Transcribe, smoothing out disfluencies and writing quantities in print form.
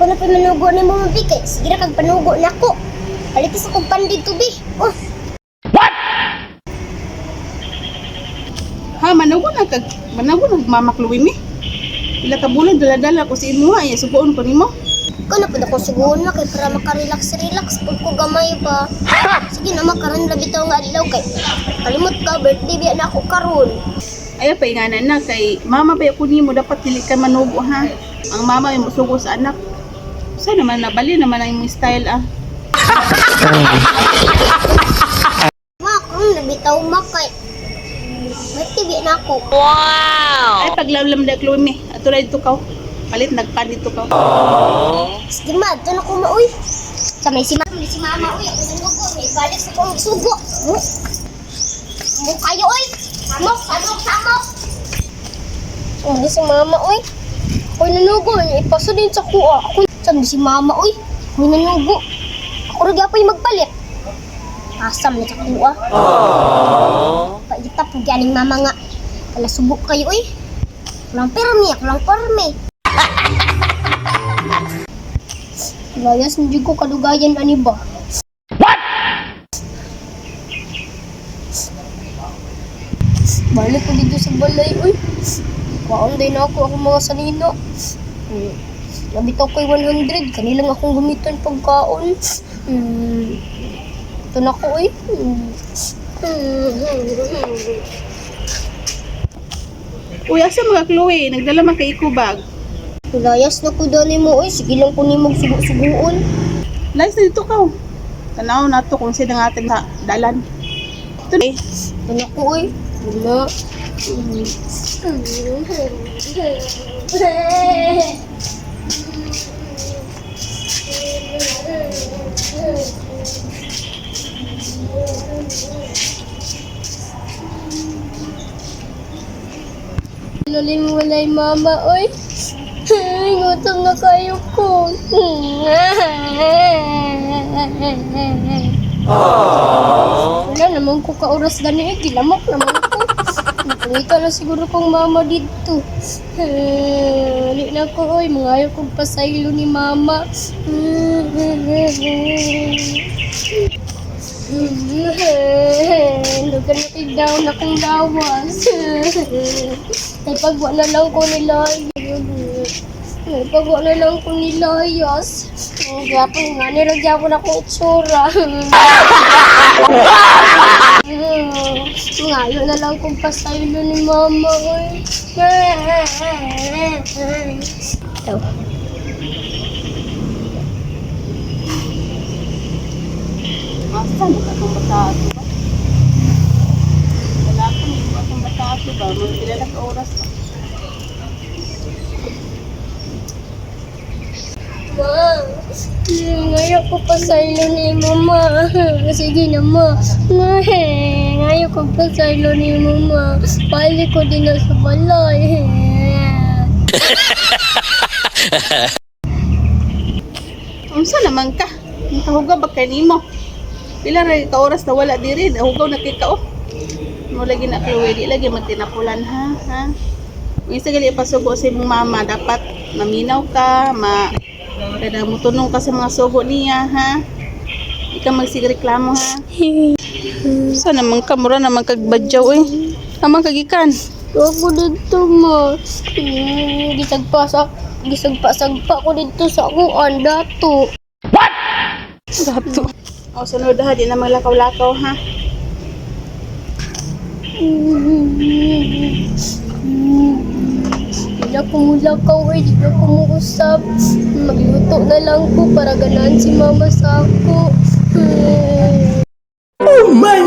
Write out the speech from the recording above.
na pa manugo ni mo mabigay. Sige na kag panugo na ko. Palitis akong pandid to be. Oh, Ha, manago na mamakluwi mi. Ila ka bulan dala-dala ko sa imuha, ay subuon ko nimo. ikaw na po ako siguro na kay para makarelax-relax pag ko gamay ba. Sige na makaroon na bitaw nga adlaw kay. Kalimot ka, birthday biya na ako karon. Ay pa inganan na kay mama ba ko nimo dapat dili ka manugo ha. Ang mama ay musugo sa anak. Sa naman nabali naman ang imong style ah. Ma, kung nabitaw makay. Birthday biya na ako. Ay paglamlam da kluwi mi. Ato ra dito ka. Palit nagpan dito ka. Sige ma, doon ako mauy. Sa may si mama uy, ako nanugo. May balik sa kong sugo. Mo kayo uy. Samok. Hindi si mama uy. Ako'y nanugo. Ipaso din sa kuha. Ako sabi si mama uy. Ako'y nanugo. Ako rin ako'y magpalit. Asam na sa kuha. Paita po galing mama nga. Kala subok kayo uy. Kulang permi. Layas hindi ko kadugayan ani ba? Balik ko dito sa balay, uy. Kaonday na ako mga sanino. Nabitaw ko 100, kanilang akong gumiton pagkaon. Ito na ko, uy. Uy, asa mga Chloe? Nagdala man kay ikubag. Layas na ko dali mo, uy. Sige lang ko ni magsugo-sugoon. Layas na dito ka. Tanaw na to kung sino ng ating dalan. Ito na eh. Ito na ko, uy. Wala. Lalim walay mama, oy. Ay, gutom na kayo ko. Wala naman ko kauras gani, gilamok naman ko. Nakita na siguro kong mama dito. Hindi na ko, oy. Mga ayaw kong pasaylo ni mama. Lugan na tigdaw na kong lawas. Ay pagwa na lang ko nilayas. Ay pagwa na lang ko nilayas. Gapon nga, nilagyan akong itsura. Ngayon na lang kong pasaylo ni mama. Ito. Asan ka itong batato ba? Wala ko nito itong batato ba? Magkilala ka oras ba? Ma, ngayon ko pasaylo ni mama. Sige na ma. Ngayon ko pasaylo ni mama. Pali ko din na sa balay. Unsa naman ka? Nakahuga ba kay nimo? Pila ra ka oras na wala diri, nahugaw na kay ka oh. Mo lagi na Chloe, di lagi magtinapulan ha. Isa gali pasugo sa imong mama, dapat maminaw ka, kada mo tunong ka sa mga sugo niya ha. Di ka magsigreklamo ha. Sa naman ka mura naman kagbadyaw eh. Naman kagikan. Ako dito ma. Gisagpa ko dito sa kuan dato. Dato. O sunod ha, di na maglakaw-lakaw ha. Di na kumulakaw eh, di na kumuusap. Magluto na lang ko para ganaan si mama sa ako. Oh my